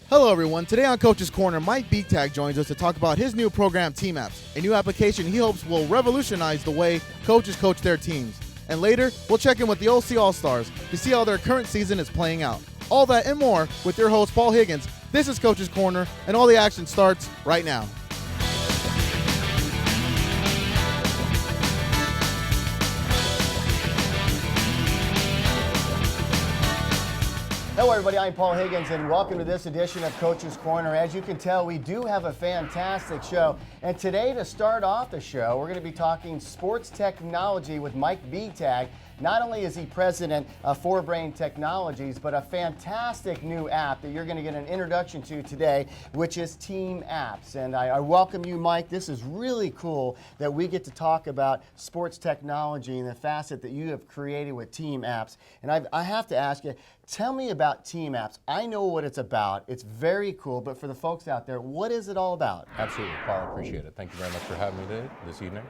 Hello everyone, today on Coach's Corner, Mike Betag joins us to talk about his new program, Team Apps, a new application he hopes will revolutionize the way coaches coach their teams. And later, we'll check in with the OC All-Stars to see how their current season is playing out. All that and more with your host, Paul Higgins. This is Coach's Corner, and all the action starts right now. Hello everybody, I'm Paul Higgins and welcome to this edition of Coach's Corner. As you can tell, we do have a fantastic show. And today, to start off the show, we're going to be talking sports technology with Mike Betag. Not only is he president of Forebrain Technologies, but a fantastic new app that you're going to get an introduction to today, which is Team Apps. And I welcome you, Mike. This is really cool that we get to talk about sports technology and the facet that you have created with Team Apps. And I have to ask you, tell me about Team Apps. I know what it's about. It's very cool, but for the folks out there, what is it all about? Absolutely, Paul. I appreciate it. Thank you very much for having me this evening.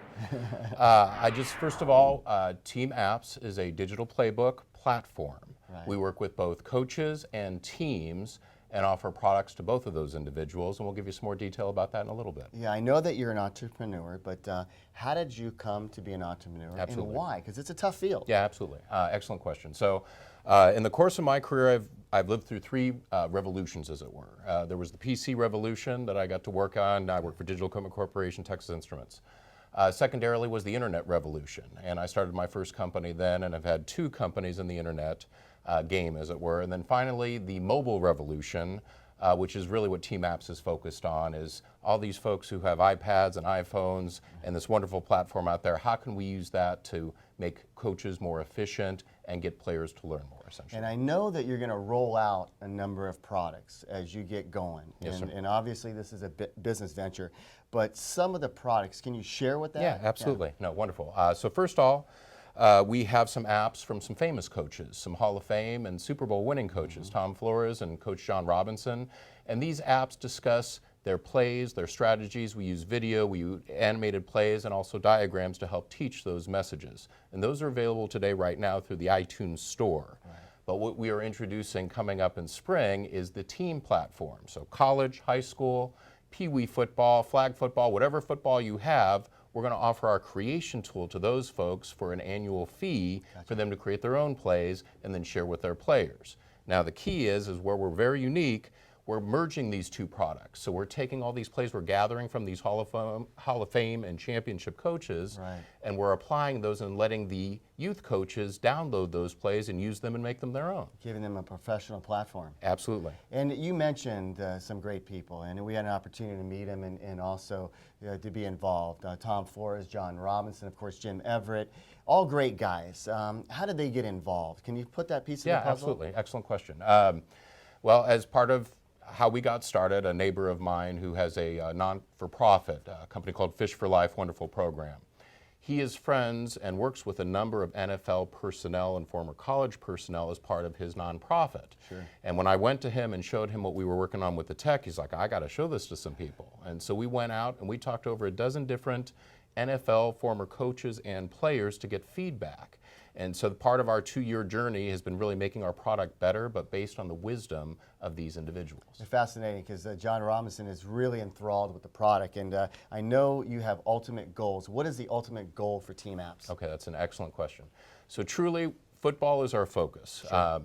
First of all, Team Apps is a digital playbook platform. Right. We work with both coaches and teams and offer products to both of those individuals, and we'll give you some more detail about that in a little bit. Yeah, I know that you're an entrepreneur, but how did you come to be an entrepreneur? Absolutely. And why? Because it's a tough field. Yeah, absolutely. Excellent question. So, in the course of my career, I've lived through three revolutions, as it were. There was the PC revolution that I got to work on. I worked for Digital Equipment Corporation, Texas Instruments. Secondarily was the internet revolution, and I started my first company then, and I've had two companies in the internet game, as it were. And then finally, the mobile revolution, which is really what Team Apps is focused on, is all these folks who have iPads and iPhones and this wonderful platform out there. How can we use that to make coaches more efficient and get players to learn more, essentially? And I know that you're going to roll out a number of products as you get going. Yes, sir. And obviously this is a business venture, but some of the products, can you share with that? Yeah, absolutely. Yeah. No, wonderful. So first of all, we have some apps from some famous coaches, some Hall of Fame and Super Bowl winning coaches, Tom Flores and Coach John Robinson. And these apps discuss their plays, their strategies. We use video, we use animated plays, and also diagrams to help teach those messages. And those are available today right now through the iTunes Store. Right. But what we are introducing coming up in spring is the team platform. So college, high school, pee-wee football, flag football, whatever football you have, we're going to offer our creation tool to those folks for an annual fee. Gotcha. For them to create their own plays and then share with their players. Now the key is where we're very unique, we're merging these two products. So we're taking all these plays we're gathering from these Hall of Fame and championship coaches, right, and we're applying those and letting the youth coaches download those plays and use them and make them their own. Giving them a professional platform. Absolutely. And you mentioned some great people, and we had an opportunity to meet them and also to be involved. Tom Flores, John Robinson, of course, Jim Everett, all great guys. How did they get involved? Can you put that piece of the puzzle? Yeah, absolutely. Excellent question. Well, as part of how we got started, a neighbor of mine who has a non-for-profit company called Fish for Life, wonderful program. He is friends and works with a number of NFL personnel and former college personnel as part of his nonprofit. Sure. And when I went to him and showed him what we were working on with the tech, he's like, I got to show this to some people. And so we went out and we talked to over a dozen different NFL former coaches and players to get feedback. And so part of our 2-year journey has been really making our product better, but based on the wisdom of these individuals. It's fascinating because John Robinson is really enthralled with the product, and I know you have ultimate goals. What is the ultimate goal for Team Apps? Okay, that's an excellent question. So truly, football is our focus. Sure.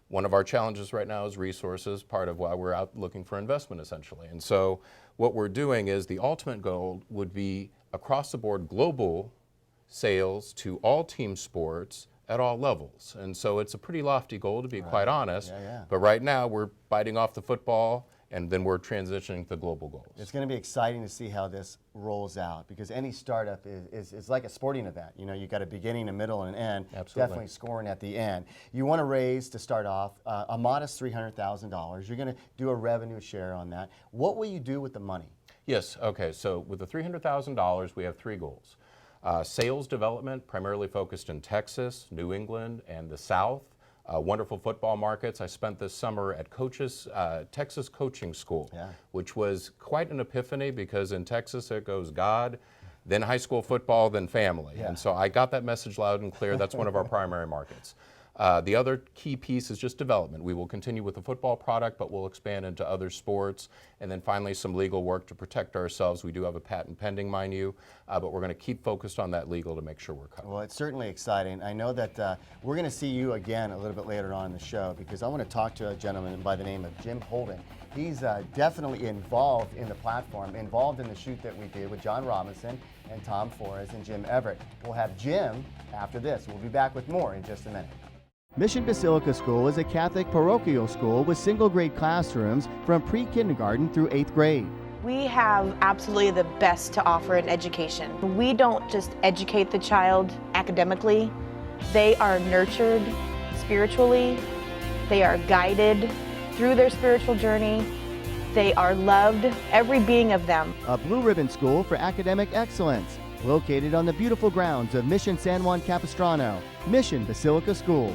One of our challenges right now is resources, part of why we're out looking for investment, essentially. And so what we're doing is the ultimate goal would be across the board global sales to all team sports at all levels. And so it's a pretty lofty goal, to be quite honest. Yeah. But right now we're biting off the football and then we're transitioning to global goals. It's going to be exciting to see how this rolls out because any startup is like a sporting event. You know, you've got a beginning, a middle, and an end. Absolutely. Definitely scoring at the end. You want to raise, to start off, a modest $300,000. You're going to do a revenue share on that. What will you do with the money? Yes, okay, so with the $300,000, we have three goals. Sales development, primarily focused in Texas, New England, and the South. Wonderful football markets. I spent this summer at Texas Coaching School, which was quite an epiphany because in Texas it goes God, then high school football, then family. And so I got that message loud and clear. That's one of our primary markets. The other key piece is just development. We will continue with the football product, but we'll expand into other sports. And then finally, some legal work to protect ourselves. We do have a patent pending, mind you, but we're going to keep focused on that legal to make sure we're covered. Well, it's certainly exciting. I know that we're going to see you again a little bit later on in the show, because I want to talk to a gentleman by the name of Jim Holden. He's definitely involved in the platform, involved in the shoot that we did with John Robinson and Tom Flores and Jim Everett. We'll have Jim after this. We'll be back with more in just a minute. Mission Basilica School is a Catholic parochial school with single-grade classrooms from pre-kindergarten through 8th grade. We have absolutely the best to offer in education. We don't just educate the child academically. They are nurtured spiritually. They are guided through their spiritual journey. They are loved, every being of them. A blue ribbon school for academic excellence, located on the beautiful grounds of Mission San Juan Capistrano, Mission Basilica School.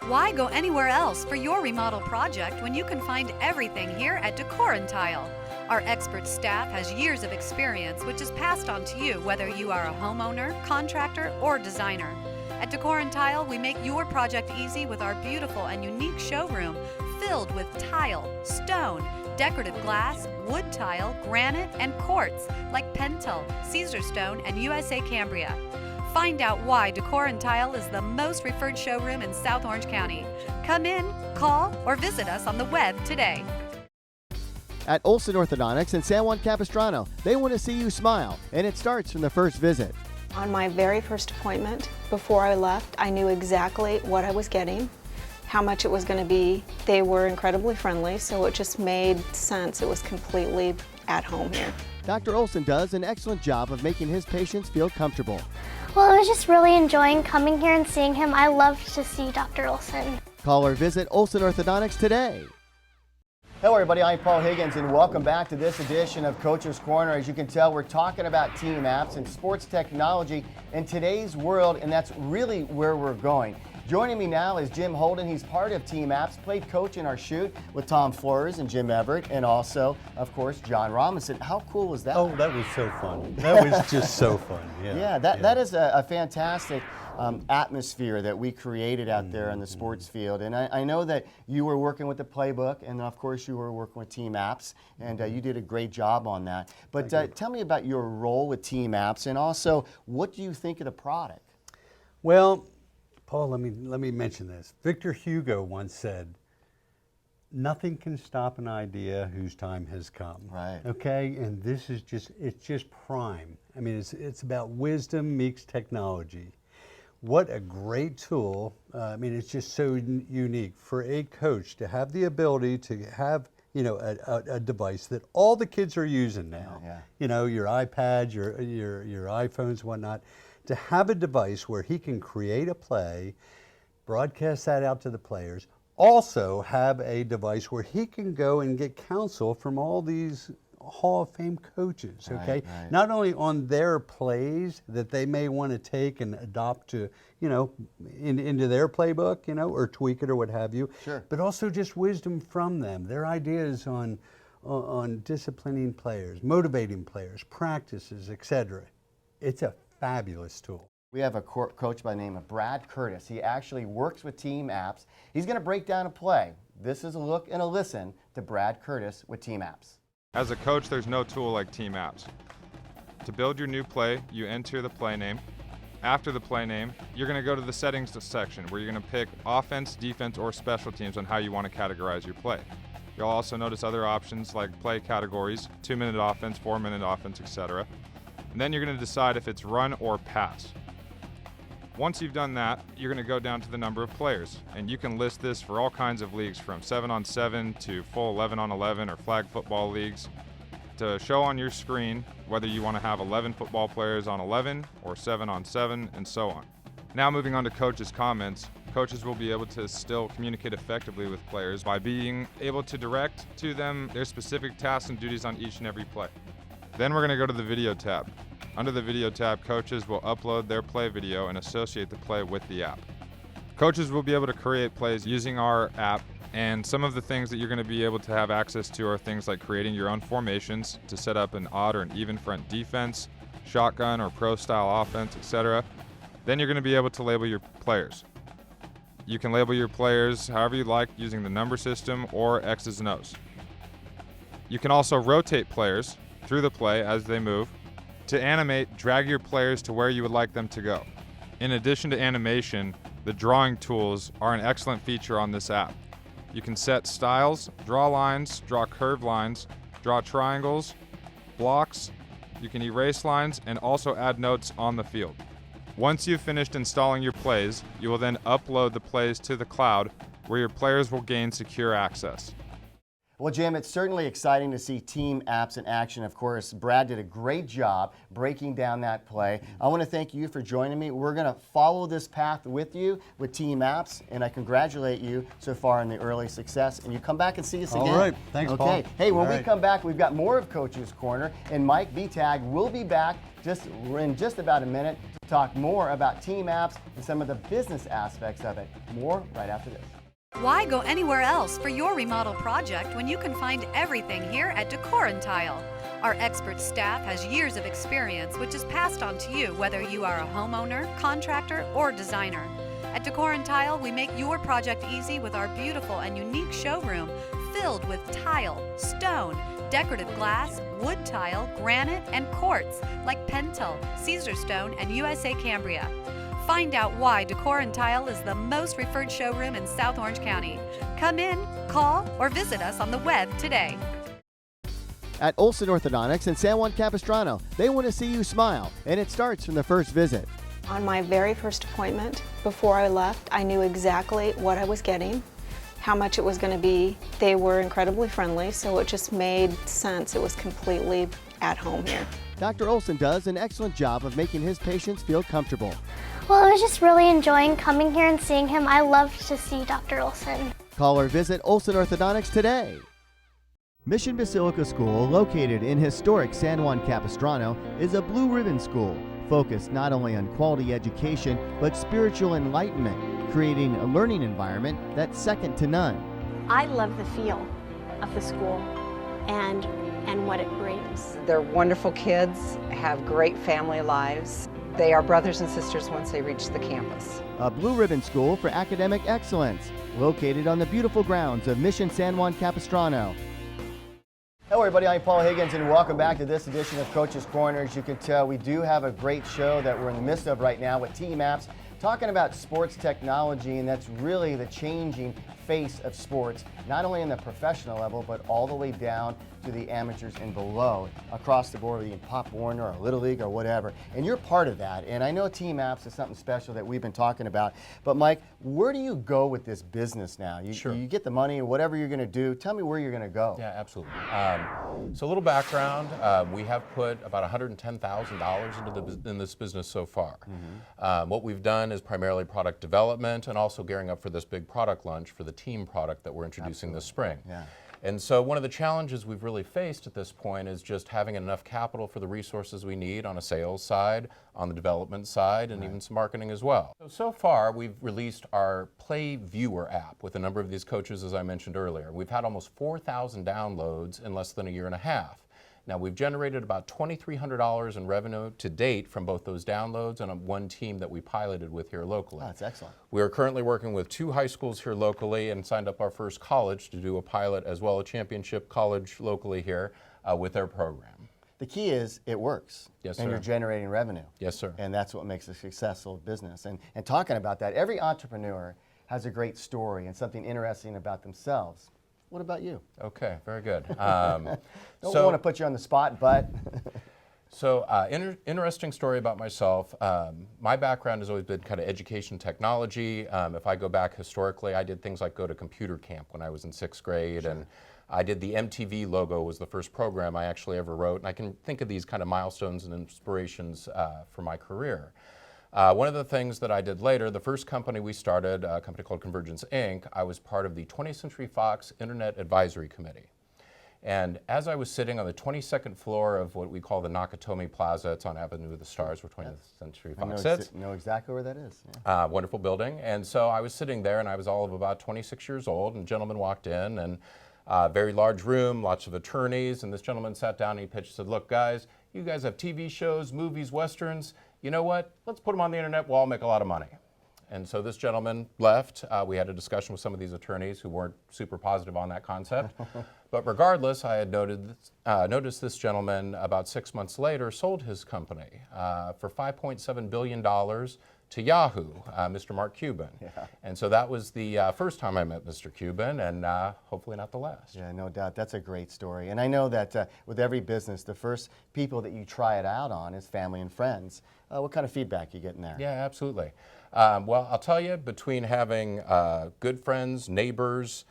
Why go anywhere else for your remodel project when you can find everything here at Decor and Tile? Our expert staff has years of experience which is passed on to you whether you are a homeowner, contractor, or designer. At Decor and Tile, we make your project easy with our beautiful and unique showroom filled with tile, stone, decorative glass, wood tile, granite, and quartz like Pentel, Caesar Stone, and USA Cambria. Find out why Decor and Tile is the most referred showroom in South Orange County. Come in, call, or visit us on the web today. At Olson Orthodontics in San Juan Capistrano, they want to see you smile, and it starts from the first visit. On my very first appointment, before I left, I knew exactly what I was getting, how much it was going to be. They were incredibly friendly, so it just made sense. It was completely at home here. Dr. Olson does an excellent job of making his patients feel comfortable. Well, I was just really enjoying coming here and seeing him. I loved to see Dr. Olson. Call or visit Olson Orthodontics today. Hello everybody, I'm Paul Higgins and welcome back to this edition of Coach's Corner. As you can tell, we're talking about team apps and sports technology in today's world, and that's really where we're going. Joining me now is Jim Holden. He's part of Team Apps, played coach in our shoot with Tom Flores and Jim Everett, and also, of course, John Robinson. How cool was that? Oh, that was so fun. That was just so fun. Yeah, that is a fantastic atmosphere that we created out there in the sports field. And I know that you were working with the playbook, and of course you were working with Team Apps, and you did a great job on that. But tell me about your role with Team Apps, and also what do you think of the product? Well, Paul, let me mention this. Victor Hugo once said, "Nothing can stop an idea whose time has come." Right. Okay, and this is it's just prime. I mean, it's about wisdom meets technology. What a great tool. I mean, it's just so unique for a coach to have the ability to have, you know, a device that all the kids are using now. Yeah. You know, your iPads, your iPhones, whatnot. To have a device where he can create a play, broadcast that out to the players, also have a device where he can go and get counsel from all these Hall of Fame coaches, okay? Right. Not only on their plays that they may want to take and adopt to, you know, into their playbook, you know, or tweak it or what have you, Sure. but also just wisdom from them, their ideas on disciplining players, motivating players, practices, etc. It's a fabulous tool. We have a coach by the name of Brad Curtis. He actually works with Team Apps. He's going to break down a play. This is a look and a listen to Brad Curtis with Team Apps. As a coach, there's no tool like Team Apps. To build your new play, you enter the play name. After the play name, you're going to go to the settings section where you're going to pick offense, defense, or special teams on how you want to categorize your play. You'll also notice other options like play categories, 2-minute offense, 4-minute offense, etc. And then you're going to decide if it's run or pass. Once you've done that, you're going to go down to the number of players, and you can list this for all kinds of leagues from 7-on-7 to full 11-on-11 or flag football leagues to show on your screen whether you want to have 11 football players on 11 or 7-on-7 and so on. Now moving on to coaches' comments, coaches will be able to still communicate effectively with players by being able to direct to them their specific tasks and duties on each and every play. Then we're going to go to the video tab. Under the video tab, coaches will upload their play video and associate the play with the app. Coaches will be able to create plays using our app, and some of the things that you're going to be able to have access to are things like creating your own formations to set up an odd or an even front defense, shotgun or pro style offense, etc. Then you're going to be able to label your players. You can label your players however you like using the number system or X's and O's. You can also rotate players through the play as they move. To animate, drag your players to where you would like them to go. In addition to animation, the drawing tools are an excellent feature on this app. You can set styles, draw lines, draw curved lines, draw triangles, blocks, you can erase lines, and also add notes on the field. Once you've finished installing your plays, you will then upload the plays to the cloud where your players will gain secure access. Well, Jim, it's certainly exciting to see team apps in action. Of course, Brad did a great job breaking down that play. I want to thank you for joining me. We're going to follow this path with you with team apps, and I congratulate you so far in the early success. And you come back and see us again. All right. Thanks, Paul. Okay. Hey, when All we right. come back, we've got more of Coach's Corner, and Mike Betag will be back in just about a minute to talk more about team apps and some of the business aspects of it. More right after this. Why go anywhere else for your remodel project when you can find everything here at Decor & Tile? Our expert staff has years of experience which is passed on to you whether you are a homeowner, contractor, or designer. At Decor & Tile, we make your project easy with our beautiful and unique showroom filled with tile, stone, decorative glass, wood tile, granite, and quartz like Pentel, Caesarstone, and USA Cambria. Find out why Decor & Tile is the most referred showroom in South Orange County. Come in, call, or visit us on the web today. At Olson Orthodontics in San Juan Capistrano, they want to see you smile, and it starts from the first visit. On my very first appointment, before I left, I knew exactly what I was getting, how much it was going to be. They were incredibly friendly, so it just made sense. It was completely at home here. Dr. Olson does an excellent job of making his patients feel comfortable. Well, I was just really enjoying coming here and seeing him. I loved to see Dr. Olson. Call or visit Olson Orthodontics today. Mission Basilica School, located in historic San Juan Capistrano, is a blue ribbon school focused not only on quality education but spiritual enlightenment, creating a learning environment that's second to none. I love the feel of the school and what it brings. They're wonderful kids, have great family lives. They are brothers and sisters once they reach the campus. A blue ribbon school for academic excellence, located on the beautiful grounds of Mission San Juan Capistrano. Hello everybody, I'm Paul Higgins and welcome back to this edition of Coach's Corner. As you can tell, we do have a great show that we're in the midst of right now with team apps, talking about sports technology, and that's really the changing face of sports, not only in the professional level, but all the way down to the amateurs and below, across the board, whether you Pop Warner or Little League or whatever. And you're part of that. And I know team apps is something special that we've been talking about. But Mike, where do you go with this business now? Sure. You get the money or whatever you're going to do. Tell me where you're going to go. Yeah, absolutely. So a little background, we have put about $110,000 in this business so far. What we've done is primarily product development and also gearing up for this big product launch for the team product that we're introducing this spring. Yeah. And so one of the challenges we've really faced at this point is just having enough capital for the resources we need on a sales side, on the development side, and even some marketing as well. So far, we've released our Play Viewer app with a number of these coaches, as I mentioned earlier. We've had almost 4,000 downloads in less than a year and a half. Now, we've generated about $2,300 in revenue to date from both those downloads and one team that we piloted with here locally. Oh, that's excellent. We are currently working with 2 high schools here locally and signed up our first college to do a pilot as well, a championship college locally here with their program. The key is it works. Yes, and sir. you're generating revenue. Yes, sir. And that's what makes a successful business. And talking about that, every entrepreneur has a great story and something interesting about themselves. What about you? Okay, very good. Don't want to put you on the spot, but. So interesting story about myself. My background has always been kind of education technology. If I go back historically, I did things like go to computer camp when I was in 6th grade. And I did the MTV logo was the first program I actually ever wrote. And I can think of these kind of milestones and inspirations for my career. One of the things that I did later, the first company we started, a company called Convergence Inc., I was part of the 20th Century Fox Internet Advisory Committee. And as I was sitting on the 22nd floor of what we call the Nakatomi Plaza, it's on Avenue of the Stars where 20th Century Fox sits. I know exactly where that is. Yeah. Wonderful building. And so I was sitting there and I was all of about 26 years old, and a gentleman walked in, and very large room, lots of attorneys, and this gentleman sat down and he pitched, said, "Look guys, you guys have TV shows, movies, westerns. You know what? Let's put them on the internet, we'll all make a lot of money." And so this gentleman left. We had a discussion with some of these attorneys who weren't super positive on that concept. But regardless, I had noticed this gentleman about 6 months later sold his company for $5.7 billion to Yahoo, Mr. Mark Cuban. Yeah. And so that was the first time I met Mr. Cuban, and hopefully not the last. Yeah, no doubt. That's a great story. And I know that with every business, the first people that you try it out on is family and friends. What kind of feedback are you getting there? Yeah, absolutely. Well, I'll tell you, between having good friends, neighbors,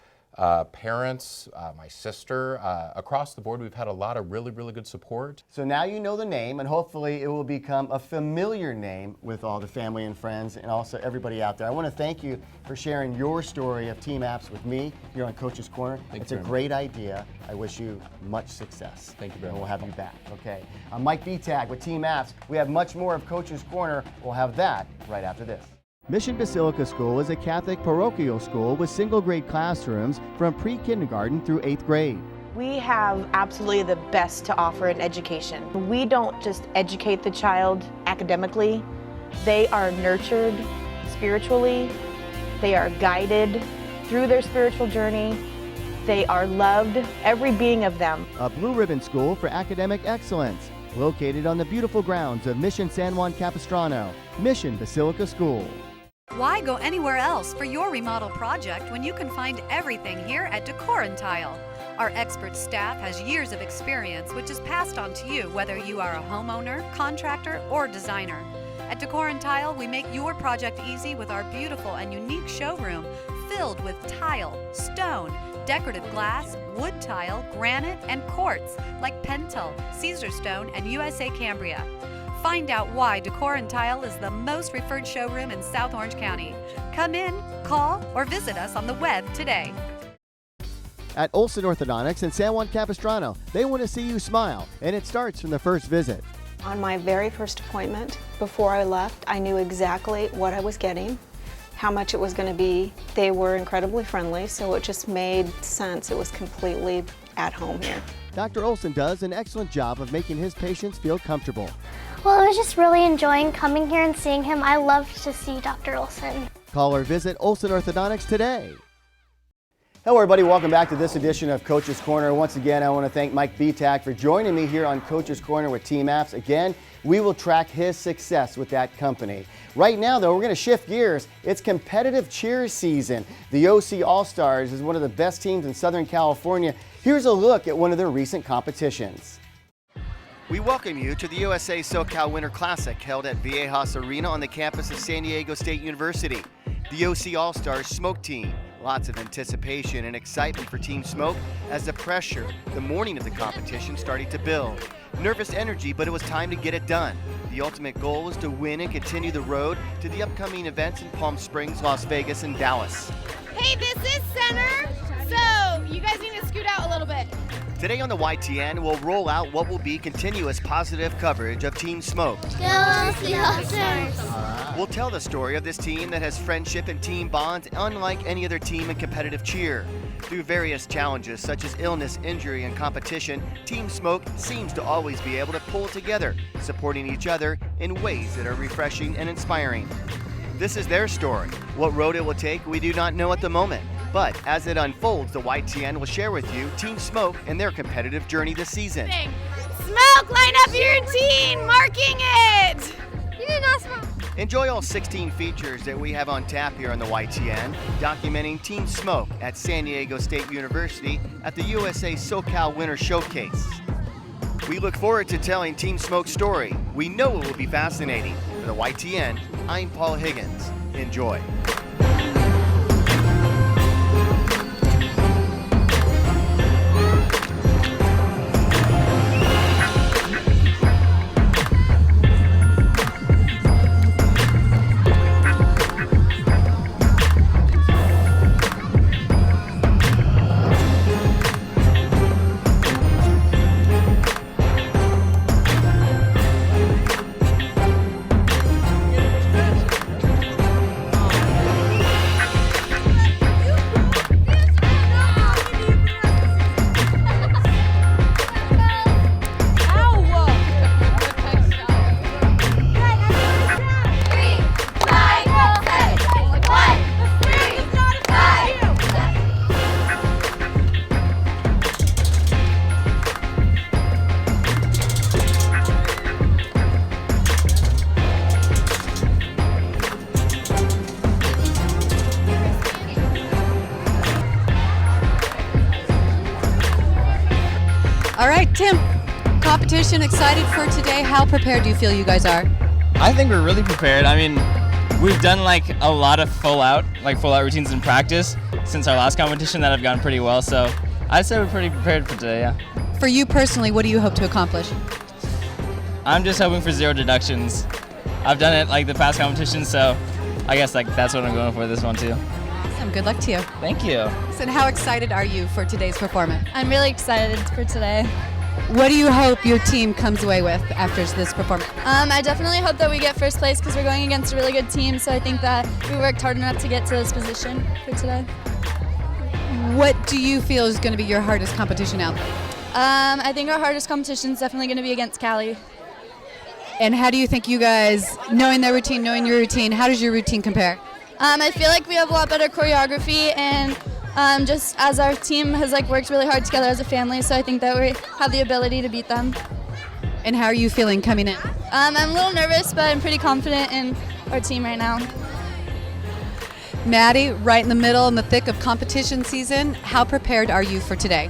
parents, my sister, across the board, we've had a lot of really, really good support. So now you know the name, and hopefully it will become a familiar name with all the family and friends and also everybody out there. I want to thank you for sharing your story of Team Apps with me here on Coach's Corner. It's a great idea. I wish you much success. Thank you very much. And we'll have you back, okay? I'm Mike Betag with Team Apps. We have much more of Coach's Corner. We'll have that right after this. Mission Basilica School is a Catholic parochial school with single-grade classrooms from pre-kindergarten through 8th grade. We have absolutely the best to offer in education. We don't just educate the child academically. They are nurtured spiritually. They are guided through their spiritual journey. They are loved, every being of them. A blue ribbon school for academic excellence, located on the beautiful grounds of Mission San Juan Capistrano, Mission Basilica School. Why go anywhere else for your remodel project when you can find everything here at Decor and Tile? Our expert staff has years of experience which is passed on to you whether you are a homeowner, contractor, or designer. At Decor and Tile, we make your project easy with our beautiful and unique showroom filled with tile, stone, decorative glass, wood tile, granite, and quartz like Pentel, Caesarstone, and USA Cambria. Find out why Decor and Tile is the most referred showroom in South Orange County. Come in, call, or visit us on the web today. At Olson Orthodontics in San Juan Capistrano, they want to see you smile, and it starts from the first visit. On my very first appointment, before I left, I knew exactly what I was getting, how much it was going to be. They were incredibly friendly, so it just made sense. It was completely at home here. Dr. Olson does an excellent job of making his patients feel comfortable. Well, I was just really enjoying coming here and seeing him. I loved to see Dr. Olson. Call or visit Olson Orthodontics today. Hello everybody, welcome back to this edition of Coach's Corner. Once again, I want to thank Mike Betag for joining me here on Coach's Corner with Team Apps. Again, we will track his success with that company. Right now though, we're going to shift gears. It's competitive cheer season. The OC All-Stars is one of the best teams in Southern California. Here's a look at one of their recent competitions. We welcome you to the USA SoCal Winter Classic held at Viejas Arena on the campus of San Diego State University. The OC All-Stars Smoke Team. Lots of anticipation and excitement for Team Smoke as the pressure the morning of the competition started to build. Nervous energy, but it was time to get it done. The ultimate goal was to win and continue the road to the upcoming events in Palm Springs, Las Vegas, and Dallas. Hey, this is Center, so you guys need to scoot out a little bit. Today on the YTN, we'll roll out what will be continuous positive coverage of Team Smoke. We'll tell the story of this team that has friendship and team bonds unlike any other team in competitive cheer. Through various challenges such as illness, injury, and competition, Team Smoke seems to always be able to pull together, supporting each other in ways that are refreshing and inspiring. This is their story. What road it will take, we do not know at the moment. But as it unfolds, the YTN will share with you Team Smoke and their competitive journey this season. Smoke, line up your routine, marking it! You did not smoke. Enjoy all 16 features that we have on tap here on the YTN, documenting Team Smoke at San Diego State University at the USA SoCal Winter Showcase. We look forward to telling Team Smoke's story. We know it will be fascinating. For the YTN, I'm Paul Higgins. Enjoy. All right, Tim, competition, excited for today. How prepared do you feel you guys are? I think we're really prepared. I mean, we've done like a lot of full out routines in practice since our last competition that have gone pretty well. So I'd say we're pretty prepared for today, yeah. For you personally, what do you hope to accomplish? I'm just hoping for 0 deductions. I've done it like the past competitions, so I guess like that's what I'm going for this one too. Awesome, good luck to you. Thank you. So how excited are you for today's performance? I'm really excited for today. What do you hope your team comes away with after this performance? I definitely hope that we get first place because we're going against a really good team, so I think that we worked hard enough to get to this position for today. What do you feel is going to be your hardest competition out there? I think our hardest competition is definitely going to be against Cali. And how do you think you guys, knowing their routine, knowing your routine, how does your routine compare? I feel like we have a lot better choreography, and just as our team has like worked really hard together as a family, so I think that we have the ability to beat them. And how are you feeling coming in? I'm a little nervous, but I'm pretty confident in our team right now. Maddie, right in the middle, in the thick of competition season, how prepared are you for today?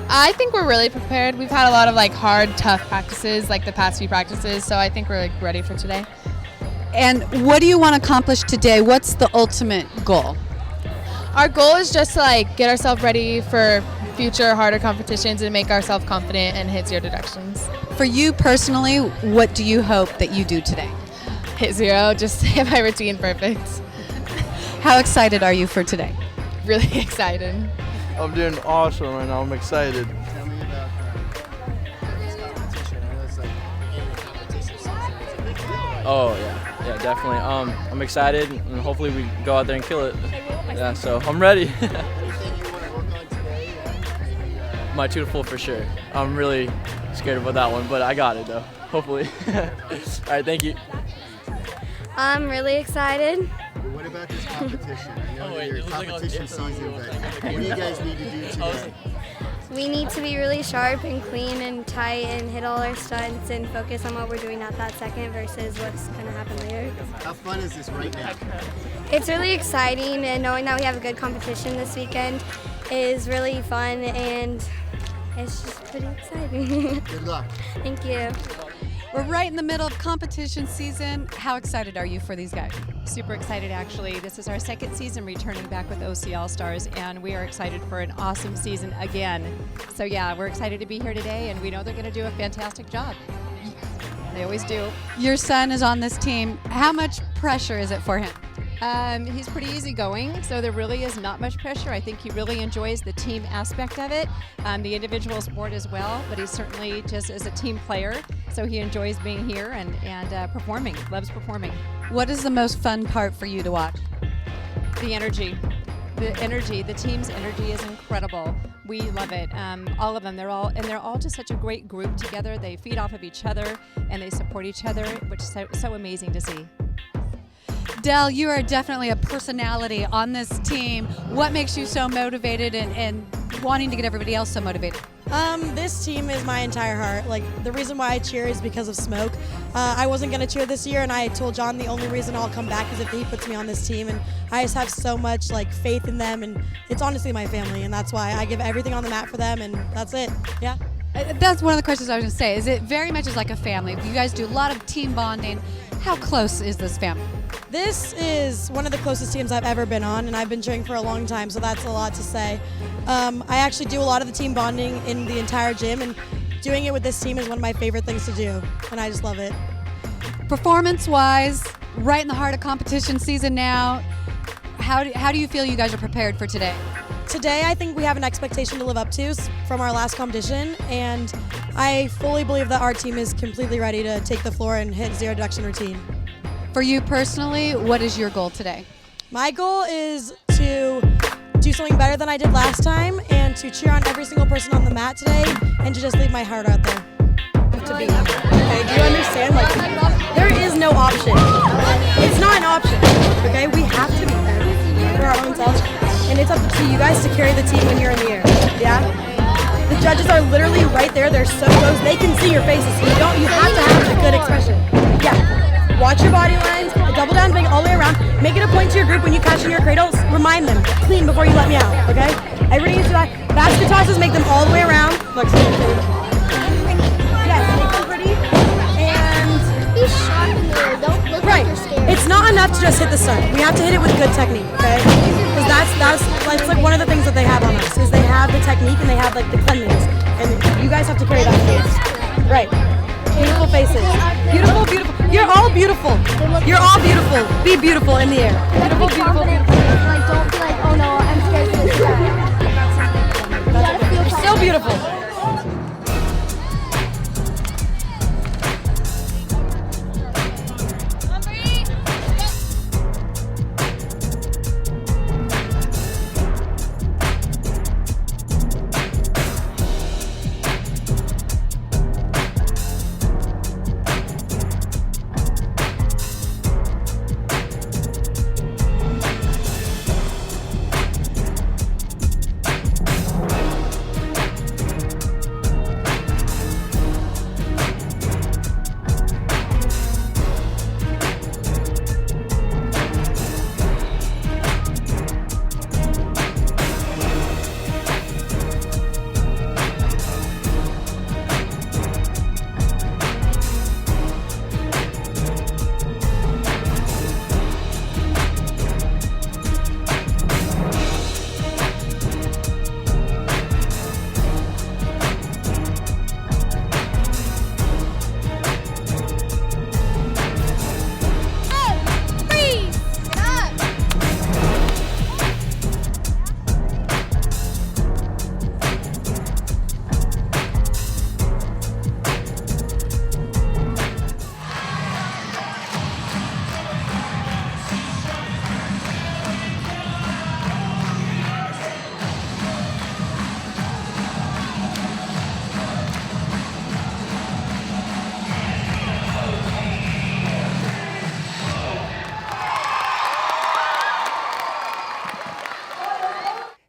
I think we're really prepared. We've had a lot of like hard, tough practices, like the past few practices, so I think we're like ready for today. And what do you want to accomplish today? What's the ultimate goal? Our goal is just to like get ourselves ready for future harder competitions and make ourselves confident and hit 0 deductions. For you personally, what do you hope that you do today? Hit 0, just hit my routine perfect. How excited are you for today? Really excited. I'm doing awesome right now. I'm excited. Tell me about this competition. I know it's like the beginning of competition season. It's a big deal, right? Oh yeah, definitely. I'm excited, and hopefully we go out there and kill it. Yeah, so I'm ready. Anything you want to work on today? My 2 to full for sure. I'm really scared about that one, but I got it though. Hopefully. All right, thank you. I'm really excited. What about this competition? I know your competition season, but what do you guys need to do today? We need to be really sharp and clean and tight and hit all our stunts and focus on what we're doing at that second versus what's going to happen later. How fun is this right now? It's really exciting, and knowing that we have a good competition this weekend is really fun, and it's just pretty exciting. Good luck. Thank you. We're right in the middle of competition season. How excited are you for these guys? Super excited, actually. This is our second season returning back with OC All-Stars, and we are excited for an awesome season again. So yeah, we're excited to be here today, and we know they're going to do a fantastic job. They always do. Your son is on this team. How much pressure is it for him? He's pretty easygoing, so there really is not much pressure. I think he really enjoys the team aspect of it, the individual sport as well, but he's certainly just as a team player, so he enjoys being here and performing, loves performing. What is the most fun part for you to watch? The energy. The team's energy is incredible. We love it. All of them. They're all just such a great group together. They feed off of each other and they support each other, which is so amazing to see. Dell, you are definitely a personality on this team. What makes you so motivated and wanting to get everybody else so motivated? This team is my entire heart. Like, the reason why I cheer is because of Smoke. I wasn't going to cheer this year, and I told John the only reason I'll come back is if he puts me on this team, and I just have so much like faith in them, and it's honestly my family, and that's why I give everything on the mat for them, and that's it. Yeah. That's one of the questions I was going to say. Is it very much as like a family? You guys do a lot of team bonding. How close is this family? This is one of the closest teams I've ever been on, and I've been cheering for a long time, so that's a lot to say. I actually do a lot of the team bonding in the entire gym, and doing it with this team is one of my favorite things to do, and I just love it. Performance-wise, right in the heart of competition season now, how do you feel you guys are prepared for today? Today, I think we have an expectation to live up to from our last competition, and I fully believe that our team is completely ready to take the floor and hit 0 deduction routine. For you personally, what is your goal today? My goal is to do something better than I did last time and to cheer on every single person on the mat today and to just leave my heart out there. Okay, do you understand? Like, there is no option. It's not an option, okay? We have to be better for our own selves, and it's up to you guys to carry the team when you're in the air, yeah? The judges are literally right there. They're so close. They can see your faces. You have to have a good expression. Yeah. Watch your body lines, double down big all the way around. Make it a point to your group when you catch in your cradles. Remind them, clean before you let me out, okay? Everybody needs to do that. Basket tosses, make them all the way around. Look, must hit the start. We have to hit it with good technique, okay? Because that's like one of the things that they have on us is they have the technique and they have like the cleanliness, and you guys have to carry that face. Right. Beautiful faces. Beautiful, beautiful. You're all beautiful. You're all beautiful. Be beautiful in the air. Beautiful, beautiful, beautiful. Like, don't be like, oh no, I'm scared to do that. You're still beautiful.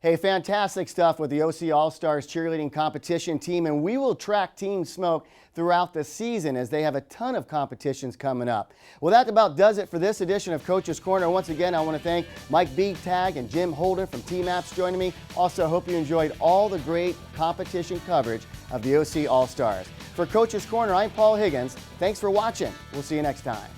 Hey, fantastic stuff with the OC All-Stars cheerleading competition team, and we will track Team Smoke throughout the season as they have a ton of competitions coming up. Well, that about does it for this edition of Coach's Corner. Once again, I want to thank Mike Betag and Jim Holden from Team Apps joining me. Also, hope you enjoyed all the great competition coverage of the OC All-Stars. For Coach's Corner, I'm Paul Higgins. Thanks for watching. We'll see you next time.